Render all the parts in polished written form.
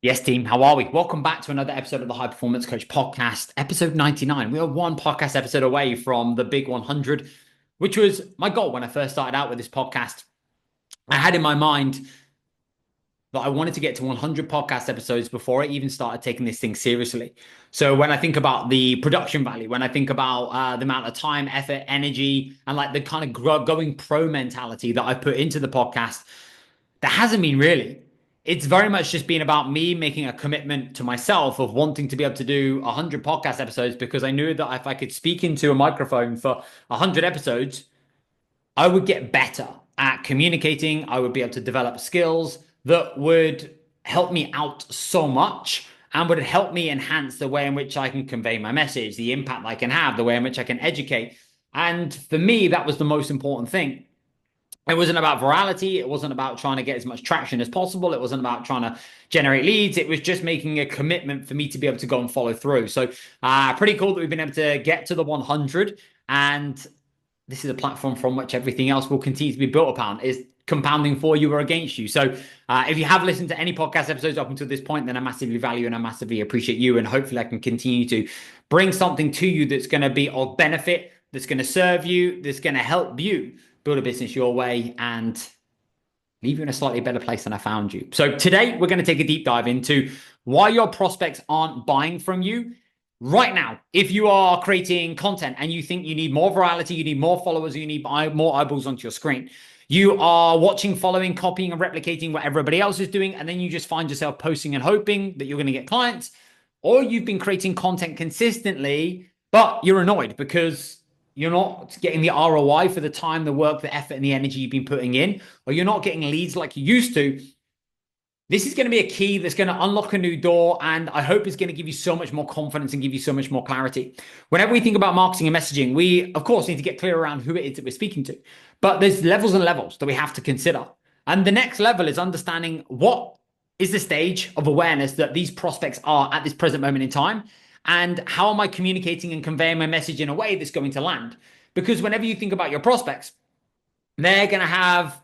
Yes, team, how are we? Welcome back to another episode of the High Performance Coach Podcast, episode 99. We are one podcast episode away from the big 100, which was my goal when I first started out with this podcast. I had in my mind that I wanted to get to 100 podcast episodes before I even started taking this thing seriously. So when I think about the production value, when I think about the amount of time, effort, energy, and like the kind of going pro mentality that I put into the podcast, that hasn't been really. It's very much just been about me making a commitment to myself of wanting to be able to do 100 podcast episodes, because I knew that if I could speak into a microphone for 100 episodes, I would get better at communicating. I would be able to develop skills that would help me out so much and would help me enhance the way in which I can convey my message, the impact I can have, the way in which I can educate. And for me, that was the most important thing. It wasn't about virality. It wasn't about trying to get as much traction as possible. It wasn't about trying to generate leads. It was just making a commitment for me to be able to go and follow through. So pretty cool that we've been able to get to the 100. And this is a platform from which everything else will continue to be built upon, is compounding for you or against you. So if you have listened to any podcast episodes up until this point, then I massively value and I massively appreciate you. And hopefully I can continue to bring something to you that's going to be of benefit, that's going to serve you, that's going to help you build a business your way and leave you in a slightly better place than I found you. So today we're going to take a deep dive into why your prospects aren't buying from you right now. If you are creating content and you think you need more virality, you need more followers, you need more eyeballs onto your screen, you are watching, following, copying, and replicating what everybody else is doing, and then you just find yourself posting and hoping that you're going to get clients, or you've been creating content consistently, but you're annoyed because you're not getting the ROI for the time, the work, the effort, and the energy you've been putting in, or you're not getting leads like you used to. This is going to be a key that's going to unlock a new door, and I hope it's going to give you so much more confidence and give you so much more clarity. Whenever we think about marketing and messaging, we, of course, need to get clear around who it is that we're speaking to. But there's levels and levels that we have to consider. And the next level is understanding what is the stage of awareness that these prospects are at this present moment in time, and how am I communicating and conveying my message in a way that's going to land? Because whenever you think about your prospects, they're going to have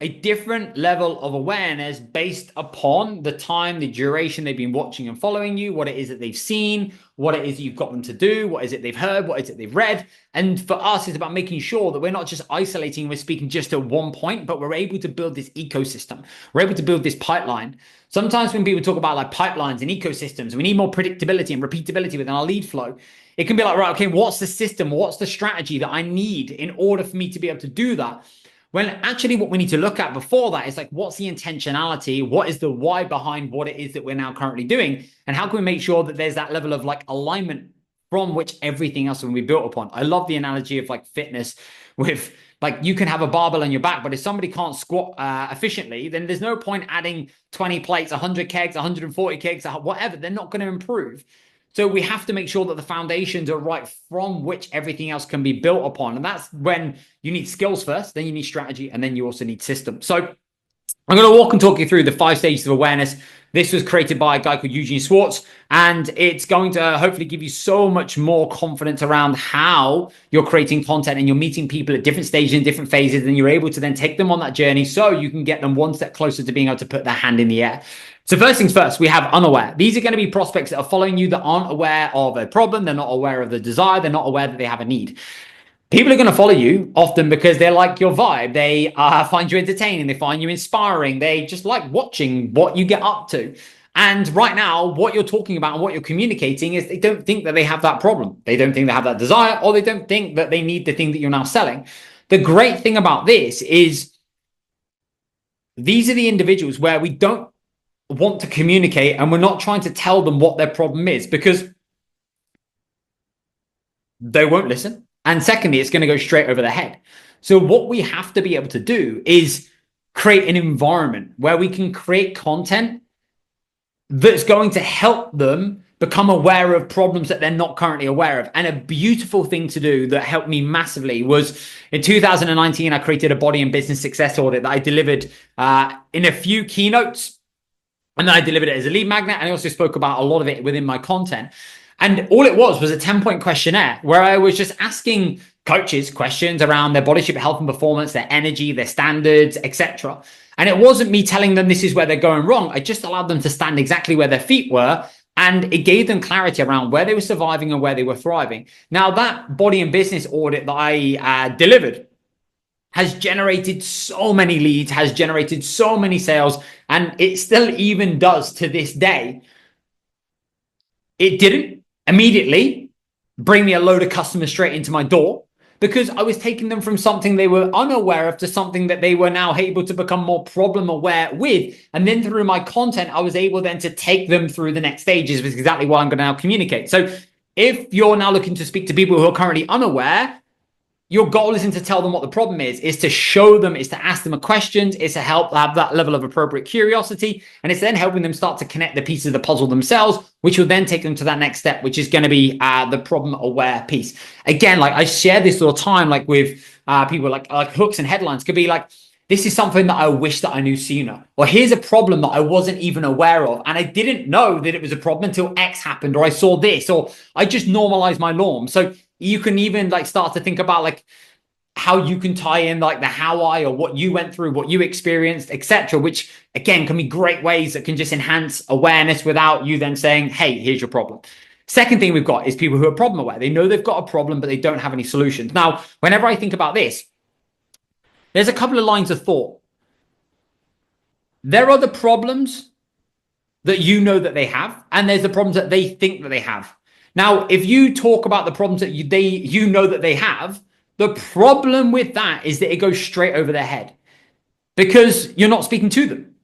a different level of awareness based upon the time, the duration they've been watching and following you, what it is that they've seen, what it is you've got them to do, what is it they've heard, what is it they've read. And for us, it's about making sure that we're not just isolating, we're speaking just at one point, but we're able to build this ecosystem. We're able to build this pipeline. Sometimes when people talk about like pipelines and ecosystems, we need more predictability and repeatability within our lead flow. It can be like, right, okay, what's the system? What's the strategy that I need in order for me to be able to do that? When actually what we need to look at before that is like, what's the intentionality? What is the why behind what it is that we're now currently doing? And how can we make sure that there's that level of like alignment from which everything else will be built upon? I love the analogy of like fitness with like, you can have a barbell on your back, but if somebody can't squat efficiently, then there's no point adding 20 plates, 100 kegs, 140 kegs, whatever. They're not going to improve. So we have to make sure that the foundations are right from which everything else can be built upon. And that's when you need skills first, then you need strategy, and then you also need systems. So I'm going to walk and talk you through the 5 stages of awareness. This was created by a guy called Eugene Schwartz, and it's going to hopefully give you so much more confidence around how you're creating content and you're meeting people at different stages and different phases, and you're able to then take them on that journey so you can get them one step closer to being able to put their hand in the air. So first things first, we have unaware. These are going to be prospects that are following you that aren't aware of a problem. They're not aware of the desire. They're not aware that they have a need. People are going to follow you often because they like your vibe. They find you entertaining. They find you inspiring. They just like watching what you get up to. And right now, what you're talking about and what you're communicating is they don't think that they have that problem. They don't think they have that desire, or they don't think that they need the thing that you're now selling. The great thing about this is these are the individuals where we don't want to communicate and we're not trying to tell them what their problem is, because they won't listen. And secondly, it's going to go straight over their head. So what we have to be able to do is create an environment where we can create content that's going to help them become aware of problems that they're not currently aware of. And a beautiful thing to do that helped me massively was in 2019, I created a body and business success audit that I delivered in a few keynotes. And then I delivered it as a lead magnet. And I also spoke about a lot of it within my content. And all it was a 10-point questionnaire where I was just asking coaches questions around their body shape, health and performance, their energy, their standards, etc. And it wasn't me telling them this is where they're going wrong. I just allowed them to stand exactly where their feet were. And it gave them clarity around where they were surviving and where they were thriving. Now, that body and business audit that I delivered has generated so many leads, has generated so many sales, and it still even does to this day. It didn't immediately bring me a load of customers straight into my door, because I was taking them from something they were unaware of to something that they were now able to become more problem aware with. And then through my content, I was able then to take them through the next stages, which is exactly what I'm going to now communicate. So if you're now looking to speak to people who are currently unaware, your goal isn't to tell them what the problem is to show them, is to ask them a question, is to help have that level of appropriate curiosity, and it's then helping them start to connect the pieces of the puzzle themselves, which will then take them to that next step, which is going to be the problem aware piece. Again, like I share this all the time, like with people, like hooks and headlines could be like, this is something that I wish that I knew sooner, or here's a problem that I wasn't even aware of, and I didn't know that it was a problem until X happened, or I saw this, or I just normalized my norm. So you can even like start to think about like how you can tie in like the how I, or what you went through, what you experienced, etc., which again can be great ways that can just enhance awareness without you then saying, hey, here's your problem. Second thing we've got is people who are problem aware. They know they've got a problem, but they don't have any solutions. Now, whenever I think about this, there's a couple of lines of thought. There are the problems that you know that they have, and there's the problems that they think that they have. Now, if you talk about the problems that you know that they have, the problem with that is that it goes straight over their head, because you're not speaking to them.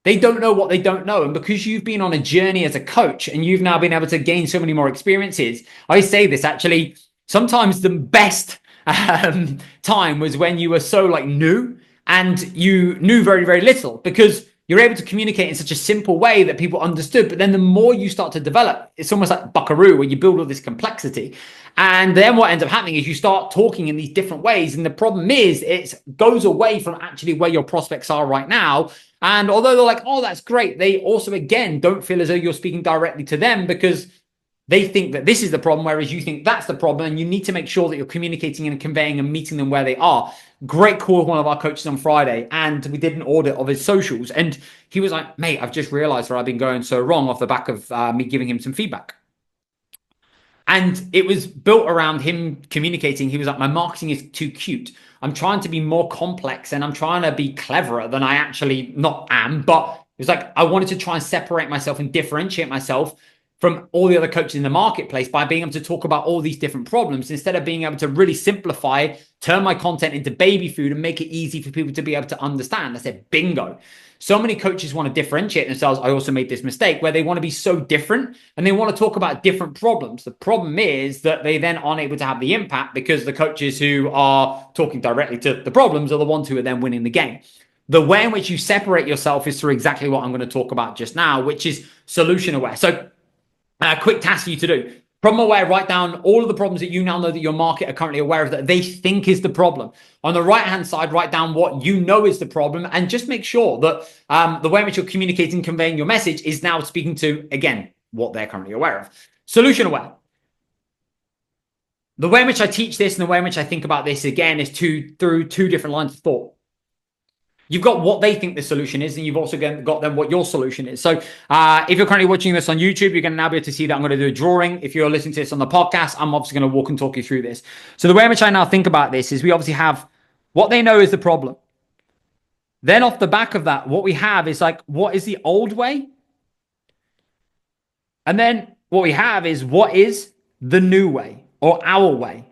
They don't know what they don't know. And because you've been on a journey as a coach and you've now been able to gain so many more experiences, I say this actually, sometimes the best time was when you were so like new and you knew very, very little, because you're able to communicate in such a simple way that people understood. But then the more you start to develop, it's almost like Buckaroo, where you build all this complexity. And then what ends up happening is you start talking in these different ways. And the problem is it goes away from actually where your prospects are right now. And although they're like, oh, that's great, they also, again, don't feel as though you're speaking directly to them, because they think that this is the problem, whereas you think that's the problem. And you need to make sure that you're communicating and conveying and meeting them where they are. Great call with one of our coaches on Friday, and we did an audit of his socials. And he was like, mate, I've just realized where I've been going so wrong off the back of me giving him some feedback. And it was built around him communicating. He was like, my marketing is too cute. I'm trying to be more complex and I'm trying to be cleverer than I actually not am. But it was like, I wanted to try and separate myself and differentiate myself from all the other coaches in the marketplace by being able to talk about all these different problems, instead of being able to really simplify, turn my content into baby food and make it easy for people to be able to understand. I said, bingo. So many coaches want to differentiate themselves. I also made this mistake where they want to be so different and they want to talk about different problems. The problem is that they then aren't able to have the impact, because the coaches who are talking directly to the problems are the ones who are then winning the game. The way in which you separate yourself is through exactly what I'm going to talk about just now, which is solution aware. So a quick task for you to do. Problem aware, write down all of the problems that you now know that your market are currently aware of that they think is the problem. On the right-hand side, write down what you know is the problem, and just make sure that the way in which you're communicating, conveying your message is now speaking to, again, what they're currently aware of. Solution aware. The way in which I teach this and the way in which I think about this, again, is through two different lines of thought. You've got what they think the solution is, and you've also got them what your solution is. So if you're currently watching this on YouTube, you're going to now be able to see that I'm going to do a drawing. If you're listening to this on the podcast, I'm obviously going to walk and talk you through this. So the way in which I now think about this is we obviously have what they know is the problem. Then off the back of that, what we have is like, what is the old way? And then what we have is what is the new way, or our way.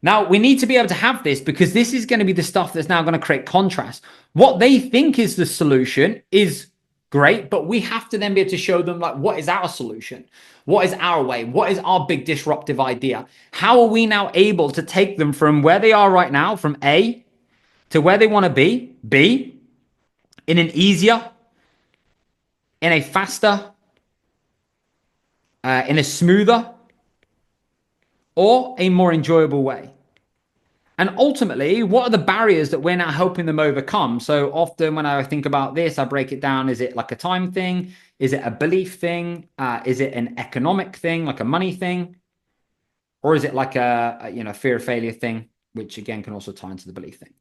Now, we need to be able to have this, because this is going to be the stuff that's now going to create contrast. What they think is the solution is great, but we have to then be able to show them, like, what is our solution? What is our way? What is our big disruptive idea? How are we now able to take them from where they are right now, from A, to where they want to be, B, in an easier, in a faster, in a smoother, or a more enjoyable way? And ultimately, what are the barriers that we're now helping them overcome? So often when I think about this, I break it down. Is it like a time thing? Is it a belief thing? Is it an economic thing, like a money thing? Or is it like a fear of failure thing, which again can also tie into the belief thing?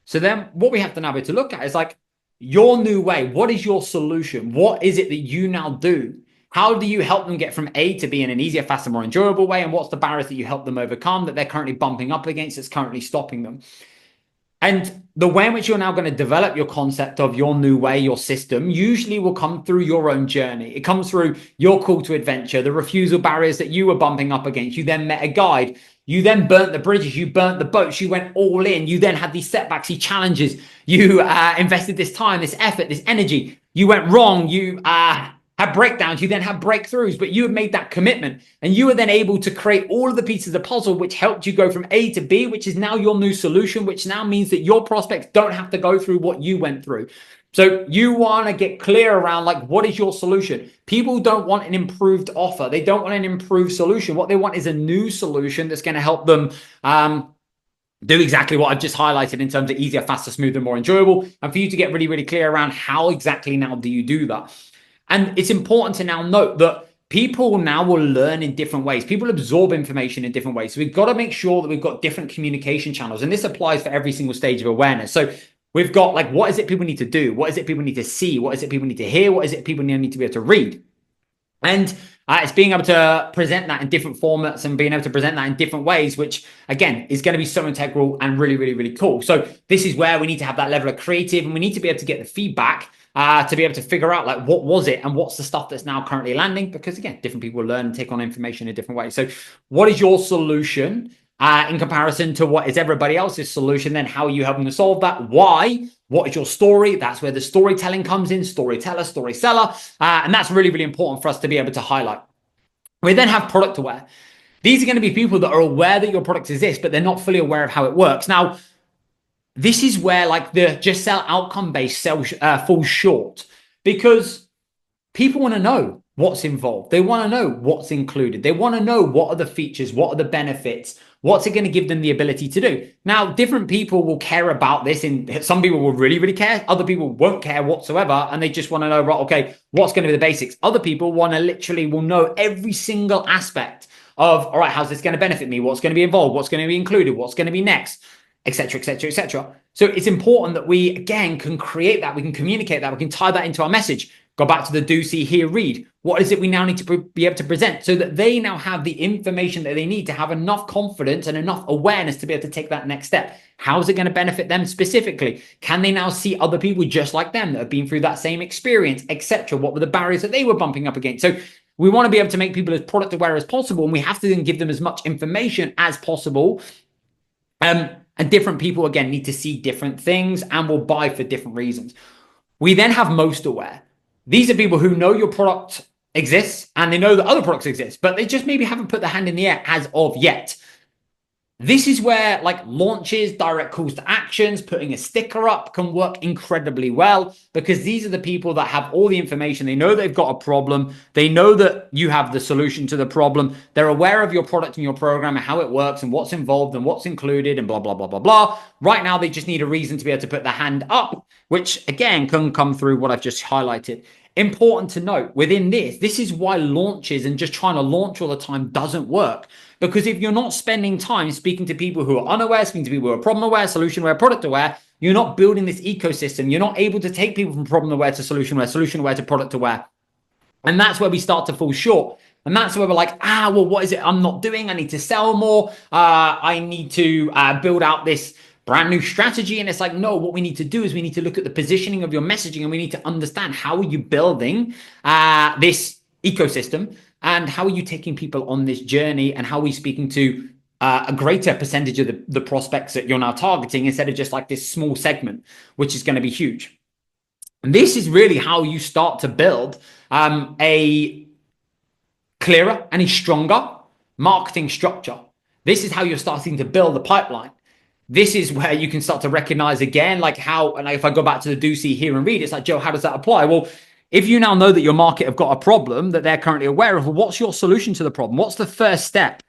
So then what we have to now be to look at is like your new way. What is your solution? What is it that you now do? How do you help them get from A to B in an easier, faster, more enjoyable way? And what's the barriers that you help them overcome that they're currently bumping up against that's currently stopping them? And the way in which you're now going to develop your concept of your new way, your system, usually will come through your own journey. It comes through your call to adventure, the refusal barriers that you were bumping up against. You then met a guide. You then burnt the bridges. You burnt the boats. You went all in. You then had these setbacks, these challenges. You invested this time, this effort, this energy. You went wrong. You had breakdowns, you then had breakthroughs, but you had made that commitment and you were then able to create all of the pieces of the puzzle, which helped you go from A to B, which is now your new solution, which now means that your prospects don't have to go through what you went through. So you want to get clear around like, what is your solution? People don't want an improved offer. They don't want an improved solution. What they want is a new solution that's going to help them, do exactly what I've just highlighted in terms of easier, faster, smoother, more enjoyable. And for you to get really, really clear around how exactly now do you do that? And it's important to now note that people now will learn in different ways. People absorb information in different ways. So we've got to make sure that we've got different communication channels. And this applies for every single stage of awareness. So we've got like, what is it people need to do? What is it people need to see? What is it people need to hear? What is it people need to be able to read? And it's being able to present that in different formats and being able to present that in different ways, which again is going to be so integral and really, really, really cool. So this is where we need to have that level of creative and we need to be able to get the feedback to be able to figure out like what was it and what's the stuff that's now currently landing, because again, different people learn and take on information in different ways. So what is your solution in comparison to what is everybody else's solution? Then how are you helping to solve that? Why? What is your story? That's where the storytelling comes in, storyteller, story seller. And that's really, really important for us to be able to highlight. We then have product aware. These are going to be people that are aware that your product exists, but they're not fully aware of how it works. Now, this is where like the just sell outcome based sell falls short, because people want to know what's involved. They want to know what's included. They want to know what are the features, what are the benefits, what's it going to give them the ability to do. Now, different people will care about this. And some people will really, really care. Other people won't care whatsoever. And they just want to know, right, okay, what's going to be the basics? Other people want to literally will know every single aspect of, all right, how's this going to benefit me? What's going to be involved? What's going to be included? What's going to be next? Etc., etc., etc. So it's important that we, again, can create that. We can communicate that. We can tie that into our message. Go back to the do, see, hear, read. What is it we now need to be able to present so that they now have the information that they need to have enough confidence and enough awareness to be able to take that next step? How is it going to benefit them specifically? Can they now see other people just like them that have been through that same experience, etc.? What were the barriers that they were bumping up against? So we want to be able to make people as product aware as possible, and we have to then give them as much information as possible. And different people, again, need to see different things and will buy for different reasons. We then have most aware. These are people who know your product exists and they know that other products exist, but they just maybe haven't put their hand in the air as of yet. This is where like launches, direct calls to actions, putting a sticker up can work incredibly well, because these are the people that have all the information. They know they've got a problem. They know that you have the solution to the problem. They're aware of your product and your program and how it works and what's involved and what's included and blah, blah, blah, blah, blah. Right now, they just need a reason to be able to put their hand up, which again can come through what I've just highlighted. Important to note within this is why launches and just trying to launch all the time doesn't work. Because if you're not spending time speaking to people who are unaware, speaking to people who are problem aware, solution aware, product aware, you're not building this ecosystem. You're not able to take people from problem aware to solution aware to product aware. And that's where we start to fall short. And that's where we're like, well, what is it I'm not doing? I need to sell more. I need to build out this brand new strategy. And it's like, no, what we need to do is we need to look at the positioning of your messaging, and we need to understand how are you building this ecosystem, and how are you taking people on this journey, and how are we speaking to a greater percentage of the prospects that you're now targeting, instead of just like this small segment, which is going to be huge. And this is really how you start to build a clearer and a stronger marketing structure. This is how you're starting to build the pipeline. This is where you can start to recognize again, like how, and if I go back to the do, see, hear, and read, it's like, Joe, how does that apply? Well, if you now know that your market have got a problem that they're currently aware of, well, what's your solution to the problem? What's the first step?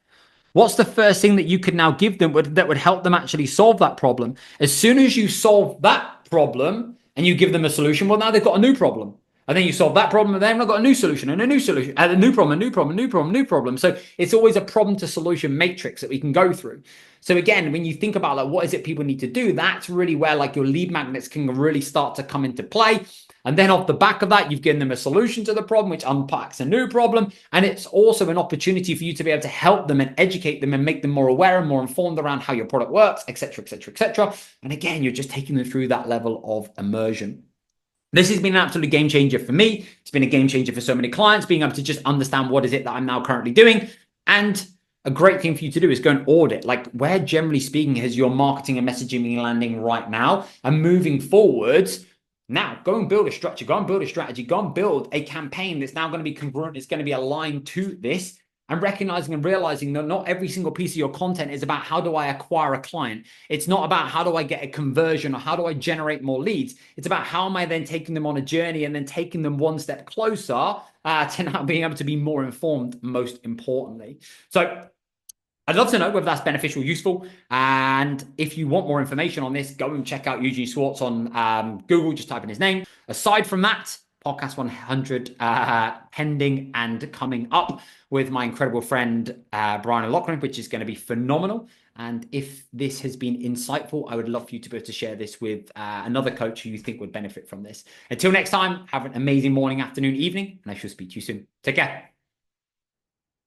What's the first thing that you could now give them that would help them actually solve that problem? As soon as you solve that problem and you give them a solution, well, now they've got a new problem. And then you solve that problem, and then I've got a new solution and a new solution, and a new problem, a new problem, a new problem, new problem. So it's always a problem to solution matrix that we can go through. So again, when you think about like what is it people need to do, that's really where like your lead magnets can really start to come into play. And then off the back of that, you've given them a solution to the problem, which unpacks a new problem. And it's also an opportunity for you to be able to help them and educate them and make them more aware and more informed around how your product works, etc., etc., etc. And again, you're just taking them through that level of immersion. This has been an absolute game changer for me. It's been a game changer for so many clients, being able to just understand what is it that I'm now currently doing. And a great thing for you to do is go and audit, like where generally speaking has your marketing and messaging been landing right now, and moving forwards. Now go and build a structure, go and build a strategy, go and build a campaign that's now going to be congruent, it's going to be aligned to this. And recognizing and realizing that not every single piece of your content is about how do I acquire a client. It's not about how do I get a conversion or how do I generate more leads. It's about how am I then taking them on a journey and then taking them one step closer to now being able to be more informed, most importantly. So I'd love to know whether that's beneficial, useful. And if you want more information on this, go and check out Eugene Schwartz on Google. Just type in his name. Aside from that, podcast 100 pending and coming up with my incredible friend Brian O'Loughlin, which is going to be phenomenal. And if this has been insightful, I would love for you to be able to share this with another coach who you think would benefit from this. Until next time, have an amazing morning, afternoon, evening, and I shall speak to you soon. Take care.